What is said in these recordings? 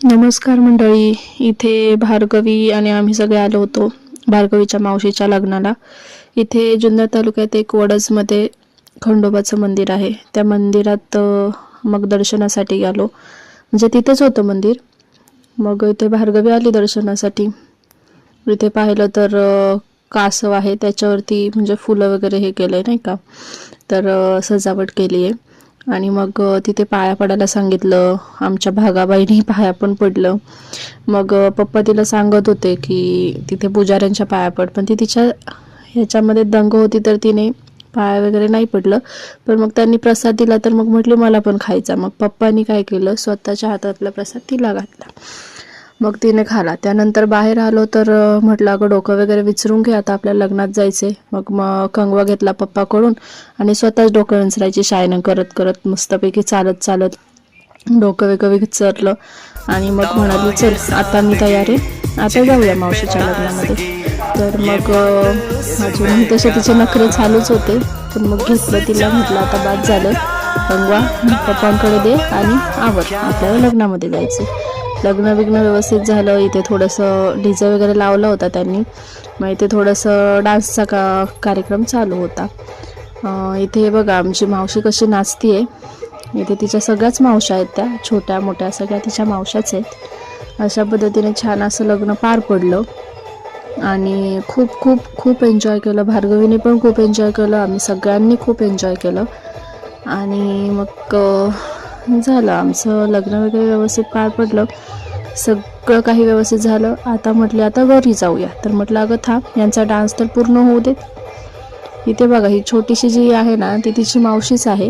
नमस्कार मंडळी. इथे भार्गवी आणि आम्ही सगळे आलो होतो भार्गवीच्या मावशीच्या लग्नाला. इथे जुन्नर तालुक्यात एक वडजमध्ये खंडोबाचं मंदिर आहे. त्या मंदिरात मग दर्शनासाठी गेलो, म्हणजे तिथेच होतं मंदिर. मग इथे भार्गवी आली दर्शनासाठी. इथे पाहिलं तर कासव आहे, त्याच्यावरती म्हणजे फुलं वगैरे हे केलंय नाही का, तर सजावट केली आहे. आणि मग तिथे पाया पडायला सांगितलं. आमच्या भागाबाईने पाया पण पडलं. मग पप्पा तिला सांगत होते की तिथे पुजाऱ्यांच्या पाया पड, पण ती तिच्या ह्याच्यामध्ये दंग होती तर तिने पाया वगैरे नाही पडलं. पण मग त्यांनी प्रसाद दिला तर मग म्हटली मला पण खायचा. मग पप्पांनी काय केलं, स्वतःच्या हातातला प्रसाद तिला घातला. मग तिने खाला. त्यानंतर बाहेर आलो तर म्हटलं अगं डोकं वगैरे विचारून घे, आता आपल्याला लग्नात जायचे. मग कंगवा घेतला पप्पाकडून आणि स्वतःच डोकं विंचरायची शायनं करत करत मस्तपैकी चालत चालत डोकं वेगळं विचारलं. आणि मग म्हणाली चल आता मी तयार आहे, आता जाऊया मावशीच्या लग्नामध्ये. तर मग अजूनही तसे तिचे नखरे चालूच होते. पण मग घेतलं तिला, म्हटलं आता बाद झालं, कंगवा पप्पांकडे दे आणि आवर, आपल्याला लग्नामध्ये जायचं. लग्न व्यवस्थित झालं. इथे थोडंसं डीजे वगैरे लावला होता त्यांनी. मग इथे थोडंसं डान्सचा कार्यक्रम चालू होता. इथे बघा आमची मावशी कशी नाचतीये. इथे तिच्या सगळ्याच मावशा आहेत, त्या छोट्या मोठ्या सगळ्या तिच्या मावशाच आहेत. अशा पद्धतीने छान असं लग्न पार पडलं आणि खूप खूप खूप एन्जॉय केलं. भार्गवीने पण खूप एन्जॉय केलं, आम्ही सगळ्यांनी खूप एन्जॉय केलं. आणि मग झालं आमचं लग्न वगैरे व्यवस्थित पार पडलं. सगळं काही व्यवस्थित झालं. आता म्हटले आता घरी जाऊया. तर म्हटलं अगं थांब, यांचा डान्स तर पूर्ण होऊ देत. इथे बघा ही छोटीशी जी आहे ना, ती तिची मावशीच आहे.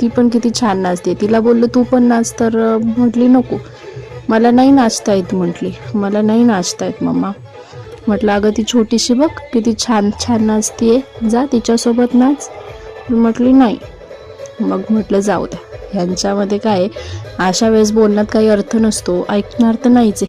ती पण किती छान नाचते. तिला बोललो तू पण नाच, तर म्हटली नको, मला नाही नाचता येत. म्हटली मला नाही नाचता येत मम्मा. म्हटलं अगं ती छोटीशी बघ किती छान छान नाचते, जा तिच्यासोबत नाच. म्हटली नाही. मग म्हटलं जाऊ द्या, ह्यांच्यामध्ये काय अशा वेळेस बोलण्यात काही अर्थ नसतो, ऐकणार तर नाहीच.